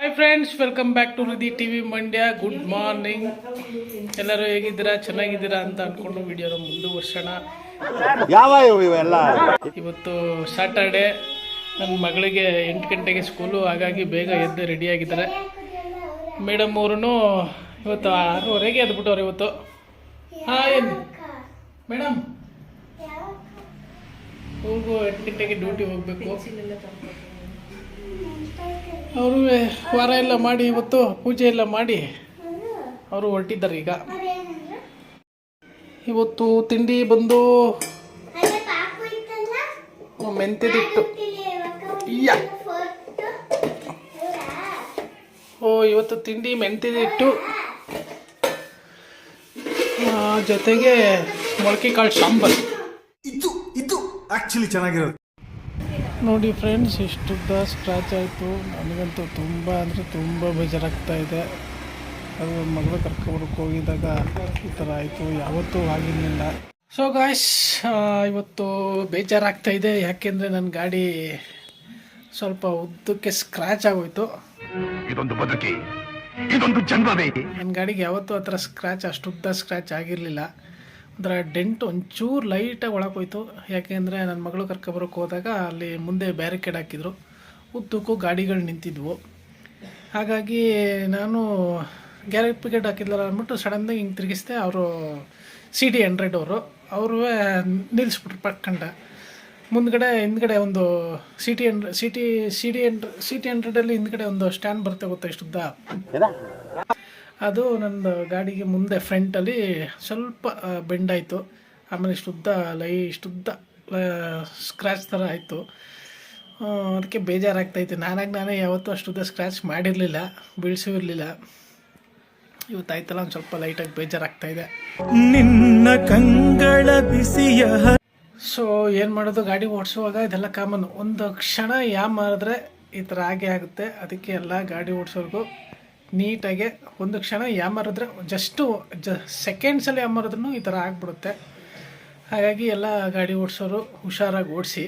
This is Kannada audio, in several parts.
Hi friends, welcome back to Ridhi TV Mandya. Good morning. ಎಲ್ಲರೂ ಹೇಗಿದ್ದೀರಾ, ಚೆನ್ನಾಗಿದ್ದೀರಾ ಅಂತ ಅಂದ್ಕೊಂಡು ವಿಡಿಯೋನ ಮುಂದುವರ್ಸೋಣ. ಇವತ್ತು ಸ್ಯಾಟರ್ಡೆ, ನನ್ನ ಮಗಳಿಗೆ 8 ಗಂಟೆಗೆ ಸ್ಕೂಲು, ಹಾಗಾಗಿ ಬೇಗ ಎದ್ದು ರೆಡಿಯಾಗಿದ್ದಾರೆ. ಮೇಡಮ್ ಅವರು ಇವತ್ತು 6:30ಗೆ ಎದ್ಬಿಟ್ಟವ್ರು ಇವತ್ತು. ಏನು ಮೇಡಮ್, ಅವ್ರಿಗೂ 8 ಗಂಟೆಗೆ ಡ್ಯೂಟಿ ಹೋಗಬೇಕು. ಅವರು ವಾರ ಎಲ್ಲ ಮಾಡಿ ಇವತ್ತು ಪೂಜೆ ಎಲ್ಲ ಮಾಡಿ ಅವರು ಹೊರಟಿದ್ದಾರೆ. ಈಗ ಇವತ್ತು ತಿಂಡಿ ಬಂದು ಮೆಂತ್ಯದಿಟ್ಟು. ಇವತ್ತು ತಿಂಡಿ ಮೆಂತ್ಯದಿಟ್ಟು ಜೊತೆಗೆ ಮೊಳಕೆ ಕಾಳು ಸಾಂಬಾರು. ಇದು ಆಕ್ಚುಲಿ ಚೆನ್ನಾಗಿರೋದು. ನೋಡಿ ಫ್ರೆಂಡ್ಸ್, ಇಷ್ಟುದ್ದ ಸ್ಕ್ರ್ಯಾಚ್ ಆಯಿತು. ನನಗಂತೂ ತುಂಬ ಅಂದರೆ ತುಂಬ ಬೇಜಾರಾಗ್ತಾ ಇದೆ. ಅದು ನನ್ನ ಮಗಳು ಕರ್ಕೊಬರಕ್ಕೆ ಹೋಗಿದ್ದಾಗ ಈ ಥರ ಆಯಿತು, ಯಾವತ್ತೂ ಆಗಿರಲಿಲ್ಲ. ಸೊ ಗಾಯ್ಸ್, ಇವತ್ತು ಬೇಜಾರಾಗ್ತಾ ಇದೆ. ಯಾಕೆಂದರೆ ನನ್ನ ಗಾಡಿ ಸ್ವಲ್ಪ ಉದ್ದಕ್ಕೆ ಸ್ಕ್ರ್ಯಾಚ್ ಆಗೋಯ್ತು. ಇದೊಂದು ಬದುಕಿ, ಇದೊಂದು ಜನ್ಮವೇ. ನನ್ನ ಗಾಡಿಗೆ ಯಾವತ್ತೂ ಆ ಥರ ಸ್ಕ್ರ್ಯಾಚ್, ಅಷ್ಟುದ್ದ ಸ್ಕ್ರ್ಯಾಚ್ ಆಗಿರಲಿಲ್ಲ. ಅದರ ಡೆಂಟ್ ಒಂಚೂರು ಲೈಟಾಗಿ ಒಳಗೋಯ್ತು. ಯಾಕೆಂದರೆ ನನ್ನ ಮಗಳು ಕರ್ಕೊಬರೋಕ್ಕೆ ಹೋದಾಗ ಅಲ್ಲಿ ಮುಂದೆ ಬ್ಯಾರಿಕೇಡ್ ಹಾಕಿದ್ರು, ಉದ್ದಕ್ಕೂ ಗಾಡಿಗಳು ನಿಂತಿದ್ವು. ಹಾಗಾಗಿ ನಾನು ಬ್ಯಾರಿಕೇಡ್ ಹಾಕಿದ್ಲಲ್ಲ ಅಂದ್ಬಿಟ್ಟು ಸಡನ್ನಾಗಿ ಹಿಂಗೆ ತಿರುಗಿಸ್ದೆ. ಅವರು CD100 ಅವರು ನಿಲ್ಲಿಸ್ಬಿಟ್ರು ಪಕ್ಕಂಡ. ಹಿಂದ್ಗಡೆ ಒಂದು CD100 ಹಿಂದ್ಗಡೆ ಒಂದು ಸ್ಟ್ಯಾಂಡ್ ಬರುತ್ತೆ ಗೊತ್ತಾ, ಇಷ್ಟುದ್ದ. ಅದು ನನ್ನ ಗಾಡಿಗೆ ಮುಂದೆ ಫ್ರಂಟಲ್ಲಿ ಸ್ವಲ್ಪ ಬೆಂಡಾಯಿತು. ಆಮೇಲೆ ಇಷ್ಟುದ್ದ ಸ್ಕ್ರ್ಯಾಚ್ ಥರ ಆಯಿತು. ಅದಕ್ಕೆ ಬೇಜಾರಾಗ್ತೈತೆ. ನಾನೇ ಯಾವತ್ತೂ ಅಷ್ಟುದ್ದ ಸ್ಕ್ರ್ಯಾಚ್ ಮಾಡಿರಲಿಲ್ಲ, ಬೀಳಿಸೂ ಇರಲಿಲ್ಲ. ಇವತ್ತಾಯ್ತಲ್ಲ, ಒಂದು ಸ್ವಲ್ಪ ಲೈಟಾಗಿ ಬೇಜಾರಾಗ್ತಾಯಿದೆ. ನಿನ್ನ ಕಂಗಳ ಬಿಸಿಯ. ಸೊ ಏನು ಮಾಡೋದು, ಗಾಡಿ ಓಡಿಸುವಾಗ ಇದೆಲ್ಲ ಕಾಮನ್. ಒಂದು ಕ್ಷಣ ಮಾಡಿದ್ರೆ ಈ ಥರ ಆಗೇ ಆಗುತ್ತೆ. ಅದಕ್ಕೆ ಎಲ್ಲ ಗಾಡಿ ಓಡಿಸೋರ್ಗೂ ನೀಟಾಗೆ ಒಂದು ಕ್ಷಣ ಯಾಮಾರಿದ್ರೆ ಸೆಕೆಂಡ್ಸಲ್ಲಿ ಯಾಮಾರಿದ್ರೂ ಈ ಥರ ಆಗಿಬಿಡುತ್ತೆ. ಹಾಗಾಗಿ ಎಲ್ಲ ಗಾಡಿ ಓಡಿಸೋರು ಹುಷಾರಾಗಿ ಓಡಿಸಿ.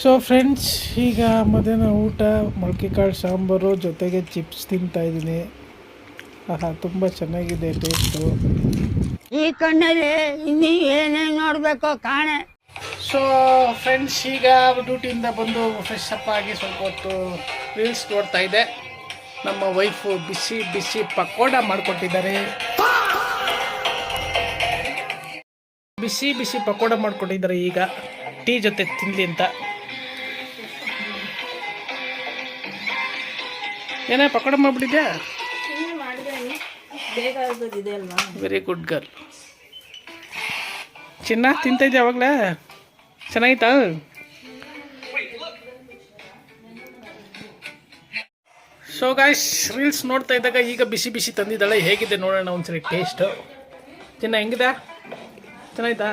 ಸೊ ಫ್ರೆಂಡ್ಸ್, ಈಗ ಮಧ್ಯಾಹ್ನ ಊಟ ಮೊಳಕೆ ಕಾಳು ಸಾಂಬಾರು ಜೊತೆಗೆ ಚಿಪ್ಸ್ ತಿಂತಾಯಿದ್ದೀನಿ. ತುಂಬ ಚೆನ್ನಾಗಿದೆ ಟೇಸ್ಟು. ಈ ಕಣ್ಣಲ್ಲಿ ಇನ್ನೂ ಏನೇನು ನೋಡಬೇಕು ಕಾಣೆ. ಸೊ ಫ್ರೆಂಡ್ಸ್, ಈಗ ಡ್ಯೂಟಿಯಿಂದ ಬಂದು ಫ್ರೆಶ್ ಅಪ್ ಆಗಿ ಸ್ವಲ್ಪ ಹೊತ್ತು ರೀಲ್ಸ್ ನೋಡ್ತಾ ಇದ್ದೆ. ನಮ್ಮ ವೈಫು ಬಿಸಿ ಬಿಸಿ ಪಕೋಡ ಮಾಡಿಕೊಟ್ಟಿದ್ದಾರೆ. ಬಿಸಿ ಬಿಸಿ ಪಕೋಡ ಮಾಡಿಕೊಟ್ಟಿದ್ದಾರೆ. ಈಗ ಟೀ ಜೊತೆ ತಿನ್ನಲಿ ಅಂತ. ಏನೇ ಪಕೋಡ ಮಾಡಿಬಿಟ್ಟಿದ್ಯಾ? Very good girl. ಚಿನ್ನ ತಿಂತಾಯಿದ್ದೆ ಯಾವಾಗಲೇ? ಚೆನ್ನಾಗಿತ್ತಾ? ಸೊ ಗಾಯ್ಸ್, ರೀಲ್ಸ್ ನೋಡ್ತಾ ಇದ್ದಾಗ ಈಗ ಬಿಸಿ ಬಿಸಿ ತಂದಿದ್ದಾಳೆ. ಹೇಗಿದೆ ನೋಡೋಣ ಒಂದ್ಸರಿ ಟೇಸ್ಟು. ಚಿನ್ನ ಹೆಂಗಿದೆ? ಚೆನ್ನಾಯ್ತಾ?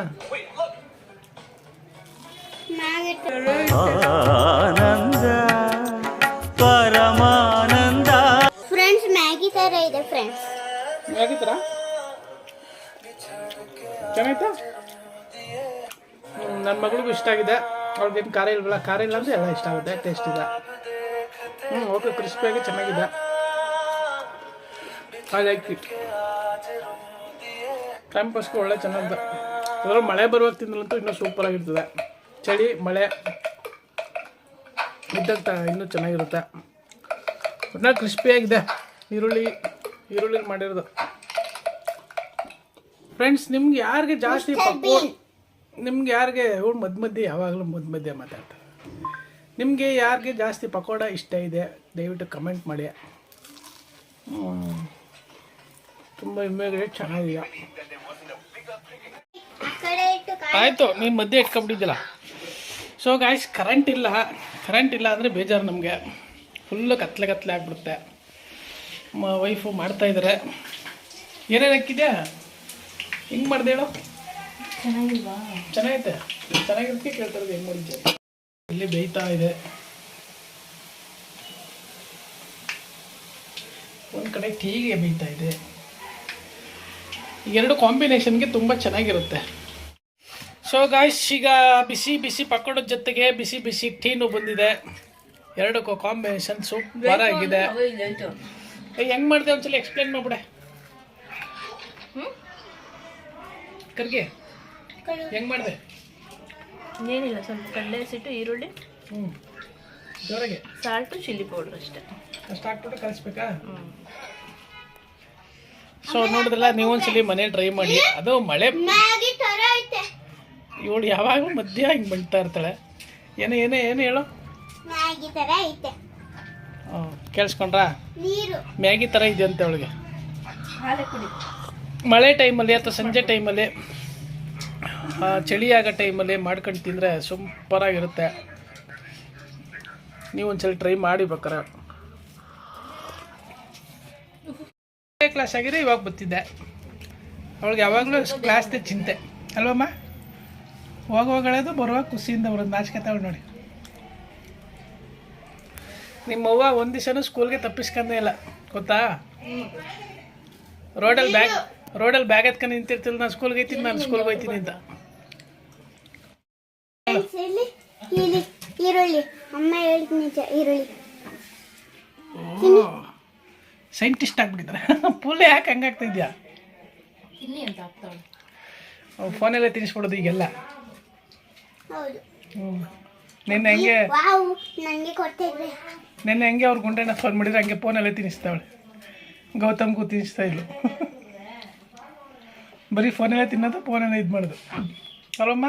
ಆನಂದ ಪರಮಾನಂದ. ಫ್ರೆಂಡ್ಸ್, ಮ್ಯಾಗಿ ಥರ ಇದೆ. ಫ್ರೆಂಡ್ಸ್, ಮ್ಯಾಗಿ ಥರ ಚೆನ್ನಾಯ್ತಾ? ನನ್ನ ಮಗಳಿಗೂ ಇಷ್ಟ ಆಗಿದೆ. ಅವ್ಳಿಗೇನು ಖಾರ ಇಲ್ವಲ್ಲ, ಖಾರ ಇಲ್ಲ ಅಂದರೆ ಎಲ್ಲ ಇಷ್ಟ ಆಗುತ್ತೆ. ಟೇಸ್ಟ್ ಇದೆ. ಓಕೆ, ಕ್ರಿಸ್ಪಿಯಾಗಿ ಚೆನ್ನಾಗಿದೆ. I like it. ಟೈಮ್ ಪಾಸ್ಗೆ ಒಳ್ಳೆ ಚೆನ್ನಾಗಿದೆ. ಅದರಲ್ಲಿ ಮಳೆ ಬರುವಾಗ ತಿಂದ್ರಂತೂ ಇನ್ನೂ ಸೂಪರಾಗಿರ್ತದೆ. ಚಳಿ ಮಳೆ ಇದ್ದಾಗ ಇನ್ನೂ ಚೆನ್ನಾಗಿರುತ್ತೆ. ಒಟ್ನಲ್ಲಿ ಕ್ರಿಸ್ಪಿಯಾಗಿದೆ. ಈರುಳ್ಳಿ ಮಾಡಿರೋದು. ಫ್ರೆಂಡ್ಸ್, ನಿಮ್ಗೆ ಯಾರಿಗೆ ಜಾಸ್ತಿ ಮಧ್ಯೆ ಯಾವಾಗಲೂ ಮಧ್ಯೆ ಮಾತಾಡ್ತಾರೆ. ನಿಮಗೆ ಯಾರಿಗೆ ಜಾಸ್ತಿ ಪಕೋಡ ಇಷ್ಟ ಇದೆ ದಯವಿಟ್ಟು ಕಮೆಂಟ್ ಮಾಡಿ. ತುಂಬ ಇಮ್ಮಿಗ್ರೇಟ್ ಚೆನ್ನಾಗಿದೆಯಾ? ಆಯಿತು, ನೀನು ಮಧ್ಯೆ ಇಟ್ಕೊಂಬಿಟ್ಟಿದ್ದಿಲ್ಲ. ಸೊ ಗಾಯ್ಸ್, ಕರೆಂಟ್ ಇಲ್ಲ ಅಂದರೆ ಬೇಜಾರು ನಮಗೆ. ಫುಲ್ಲು ಕತ್ಲೆ ಆಗಿಬಿಡುತ್ತೆ. ವೈಫು ಮಾಡ್ತಾಯಿದ್ದಾರೆ. ಏನೇನು ಹಾಕಿದ್ಯಾ? ಹೆಂಗೆ ಮಾಡಿದೆ ಹೇಳು? ಚೆನ್ನಾಗೈತೆ. ಚೆನ್ನಾಗಿರೋದಕ್ಕೆ ಕೇಳ್ತಾರದು ಹೆಂಗೆ ಮಾಡಿದ್ದೆ. ಇಲ್ಲಿ ಬೇಯ್ತಾ ಇದೆ. ಒಂದು ಕಡೆ ಟೀಗೆ ಬೇಯ್ತಾ ಇದೆ. ಎರಡು ಕಾಂಬಿನೇಷನ್ಗೆ ತುಂಬ ಚೆನ್ನಾಗಿರುತ್ತೆ. ಸೊ ಗಾಯ್ಸ್, ಈಗ ಬಿಸಿ ಬಿಸಿ ಪಕೋಡದ ಜೊತೆಗೆ ಬಿಸಿ ಬಿಸಿ ಟೀನು ಬಂದಿದೆ. ಎರಡಕ್ಕೂ ಕಾಂಬಿನೇಷನ್ ಸೂಪರ್ ಆಗಿದೆ. ಹೆಂಗ್ ಮಾಡಿದೆ ಒಂದ್ಸಲ ಎಕ್ಸ್ಪ್ಲೇನ್ ಮಾಡ್ಬಿಡೆ ಕರ್ಗೆ. ಹೆಂಗ್ ಮಾಡಿದೆ? ಏನಿಲ್ಲ, ಸ್ವಲ್ಪ ಕಡಲೆ ಹಸಿಟ್ಟು, ಈರುಳ್ಳಿ, ಜೋರಾಗೆ ಸಾಲ್ಟು, ಚಿಲ್ಲಿ ಪೌಡರ್ ಅಷ್ಟೇ. ಅಷ್ಟು ಹಾಕ್ಬಿಟ್ಟು ಕಲಿಸ್ಬೇಕಾ? ಸೊ ನೋಡಿದ್ರಲ್ಲ, ನೀವೊಂದ್ಸಲಿ ಮನೆ ಟ್ರೈ ಮಾಡಿ. ಅದು ಮಳೆ ಮ್ಯಾಗಿ ತರ ಐತೆ. ಇವಳು ಯಾವಾಗಲೂ ಮಧ್ಯ ಹಿಂಗೆ ಬೀಳ್ತಾ ಇರ್ತಾಳೆ. ಏನು ಹೇಳು? ಮ್ಯಾಗಿ ತರ ಐತೆ. ಕೇಳಿಸ್ಕೊಂಡ್ರಾ? ನೀರು ಮ್ಯಾಗಿ ಥರ ಇದೆ ಅಂತ ಅವಳಿಗೆ. ಹಾಲೆ ಕುಡಿ. ಮಳೆ ಟೈಮಲ್ಲಿ ಅಥವಾ ಸಂಜೆ ಟೈಮಲ್ಲಿ, ಚಳಿ ಆಗೋ ಟೈಮಲ್ಲಿ ಮಾಡ್ಕೊಂಡು ತಿಂದರೆ ಸೂಪರಾಗಿರುತ್ತೆ. ನೀವು ಒಂದ್ಸಲ ಟ್ರೈ ಮಾಡಿ ಬೇಕಾರೆ. ಕ್ಲಾಸ್ ಆಗಿದೆ, ಇವಾಗ ಬರ್ತಿದ್ದೆ. ಅವಳಿಗೆ ಯಾವಾಗಲೂ ಕ್ಲಾಸ್ದೇ ಚಿಂತೆ ಅಲ್ವಮ್ಮ? ಹೋಗುವಾಗಳೆದು ಬರುವಾಗ ಖುಷಿಯಿಂದ ಬರೋದು, ನಾಚಿಕೆ ತಗೊಂಡು ನೋಡಿ. ನಿಮ್ಮವ್ವ ಒಂದು ದಿವಸನೂ ಸ್ಕೂಲ್ಗೆ ತಪ್ಪಿಸ್ಕೊಂಡೇ ಇಲ್ಲ ಗೊತ್ತಾ? ರೋಡಲ್ಲಿ ಬ್ಯಾಗ್ ಎತ್ಕೊಂಡು ನಿಂತಿರ್ತಿಲ್ಲ, ನಾನು ಸ್ಕೂಲ್ಗೆ ಹೋಯ್ತೀನಿ, ನಾನು ಸ್ಕೂಲ್ಗೆ ಹೋಯ್ತೀನಿ ಅಂತ. ಇಲ್ಲಿ ಈರುಳ್ಳಿ ಅಮ್ಮ ಹೇಳಿದ ನಿಜ. ಈರುಳ್ಳಿ ಸೈಂಟಿಸ್ಟ್ ಆಗ್ಬಿಟ್ಟಿದ್ದಾರೆ. ಪುಲ್ಲೆ ಯಾಕೆ ಹಂಗಾಗ್ತಾ ಇದೆಯಾ? ತಿನ್ನಿ ಅಂತ ಆಗ್ತಾವೆ. ಫೋನಲ್ಲೇ ತಿನ್ನಿಸ್ಬಿಡೋದು ಈಗೆಲ್ಲ. ಹೌದು. ನಿನ್ನೆ ಹೆಂಗೆ ವಾವ್, ನನಗೆ ಕೊಡ್ತಿದ್ರೆ. ನಿನ್ನೆ ಹೆಂಗೆ ಅವ್ರು ಗುಂಡಣ್ಣ ಫೋನ್ ಮಾಡಿದ್ರೆ ಹಂಗೆ ಫೋನಲ್ಲೇ ತಿನ್ನಿಸ್ತಾವಳೆ. ಗೌತಮ್ಗೂ ತಿನ್ನಿಸ್ತಾ ಇದ್ಲು. ಬರೀ ಫೋನಲ್ಲೇ ತಿನ್ನೋದು, ಫೋನಲ್ಲೇ ಇದು ಮಾಡೋದು ಅಲ್ವಮ್ಮ?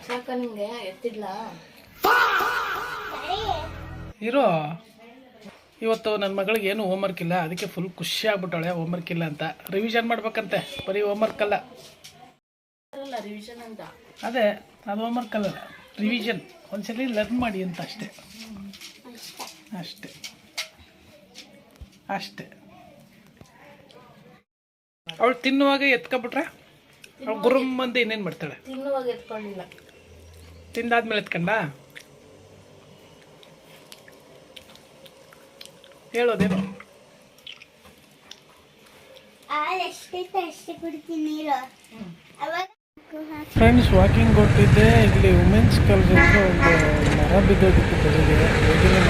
ಸಾಕ ನಿಮಗೆ ಎತ್ತಿಡ್ಲಾ? ಇರೋ ಇವತ್ತು ನನ್ನ ಮಗಳಿಗೆ ಏನು ಹೋಮ್ವರ್ಕ್ ಇಲ್ಲ, ಅದಕ್ಕೆ ಫುಲ್ ಖುಷಿ ಆಗ್ಬಿಟ್ಟವಳೆ. ಹೋಮ್ವರ್ಕ್ ಇಲ್ಲ ಅಂತ ರಿವಿಷನ್ ಮಾಡ್ಬೇಕಂತೆ. ಬರೀ ಹೋಮ್ವರ್ಕ್ ಅಲ್ಲ, ರಿವಿಷನ್ ಅಂತ. ಅದೇ ಅದು ಹೋಮ್ವರ್ಕ್ ಅಲ್ಲ, ರಿವಿಷನ್. ಒಂದ್ಸಲಿ ಲರ್ನ್ ಮಾಡಿ ಅಂತ ಅಷ್ಟೇ ಅಷ್ಟೇ ಅಷ್ಟೇ. ಅವಳು ತಿನ್ನುವಾಗ ಎತ್ಕೊಬಿಟ್ರೆ ಅವಳು ಗುರುಮ್ ಅಂತ ಇನ್ನೇನು ಮಾಡ್ತಾಳೆ? ತಿನ್ನುವಾಗ ಎತ್ಕೊಳ್ಳಿಲ್ಲ, ತಿಂದಾದ್ಮೇಲೆ ಎತ್ಕೊಂಡ ಹೇಳೋದೇನು? ಎಷ್ಟೈತೆ ಅಷ್ಟೇ ಕುಡಿತೀನಿ ನೀರು. ಅವಾಗ ಫ್ರೆಂಡ್ಸ್, ವಾಕಿಂಗ್ ಕೊಟ್ಟಿದ್ದೆ. ಇಲ್ಲಿ ವುಮೆನ್ಸ್ ಕಾಲೇಜ್ ಹತ್ರ ಒಂದು ಮರ ಬಿದ್ದೋಗಿತ್ತು ಬೆಳಿಗ್ಗೆ. ಯೋಜನೆ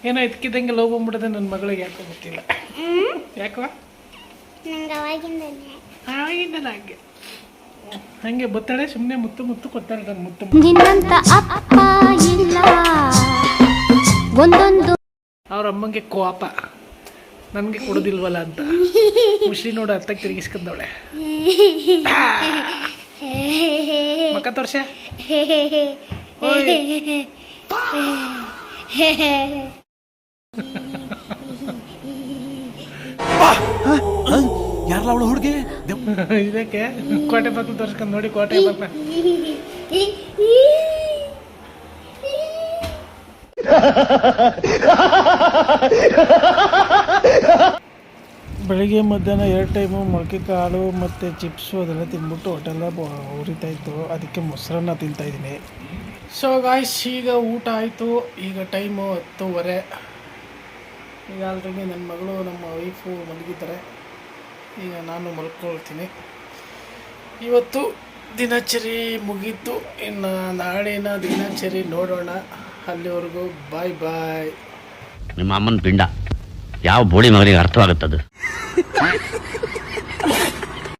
ಏನೋ ಎತ್ಕಿದಂಗೆ ಲವ್ ಬಂದ್ಬಿಡದೆ ನನ್ನ ಮಗಳಿಗೆ. ಯಾಕೋ ಗೊತ್ತಿಲ್ಲ ಯಾಕೋ ನಂಗೆ ಆಗಿದ್ದಲ್ಲ ಹಂಗೆ ಹಂಗೆ ಬತ್ತಾಳೆ. ಸುಮ್ಮನೆ ಮುತ್ತು ಮುತ್ತು ಕೊತ್ತಾಳೆ ನನ್ನ ಮುತ್ತು. ನಿನ್ನಂತ ಅಪ್ಪ ಇಲ್ಲ ಒಂದೊಂದು. ಅವ್ರ ಅಮ್ಮಂಗೆ ಕೋಪ ನನಗೆ ಕೊಡೋದಿಲ್ವಲ್ಲ ಅಂತ ಮುಸ್ಲಿ ನೋಡು ಅರ್ಥಕ್ಕೆ ತಿರುಗಿಸ್ಕೊಂಡವಳೆ. ಮಕ್ಕ ತೋರ್ಸ. ಯಾರಲ್ಲ ಅವಳು ಹುಡುಗಿ? ಇದಕ್ಕೆ ಕೋಟೆ ಬಾಕ್ಲು ತೋರ್ಸ್ಕೊಂಡು ನೋಡಿ. ಕೋಟೆ ಬಾಕ್ಲ ಬೆಳಿಗ್ಗೆ ಮಧ್ಯಾಹ್ನ 2 ಟೈಮು ಮೊಳಕೆ ಕಾಳು ಮತ್ತು ಚಿಪ್ಸು ಅದೆಲ್ಲ ತಿಂದ್ಬಿಟ್ಟು ಹೊಟ್ಟೆಲ್ಲ ಉರಿತಾಯಿತ್ತು. ಅದಕ್ಕೆ ಮೊಸರನ್ನ ತಿಂತಾಯಿದ್ದೀನಿ. ಸೊ ಗಾಯ್ಸ್, ಈಗ ಊಟ ಆಯಿತು. ಈಗ ಟೈಮು 10:30. ಈಗ ಆಲ್ರೆಡಿ ನನ್ನ ಮಗಳು ನಮ್ಮ ವೈಫು ಮಲಗಿದ್ದಾರೆ. ಈಗ ನಾನು ಮಲ್ಕೊಳ್ತೀನಿ. ಇವತ್ತು ದಿನಚರಿ ಮುಗೀತು. ಇನ್ನು ನಾಳಿನ ದಿನಚರಿ ನೋಡೋಣ. ಅಲ್ಲಿವರೆಗೂ ಬಾಯ್ ಬಾಯ್. ನಿಮ್ಮ ಅಮ್ಮನ ಪಿಂಡ ಯಾವ ಬೋಳಿ ಮಗನಿಗೆ ಅರ್ಥವಾಗುತ್ತದು?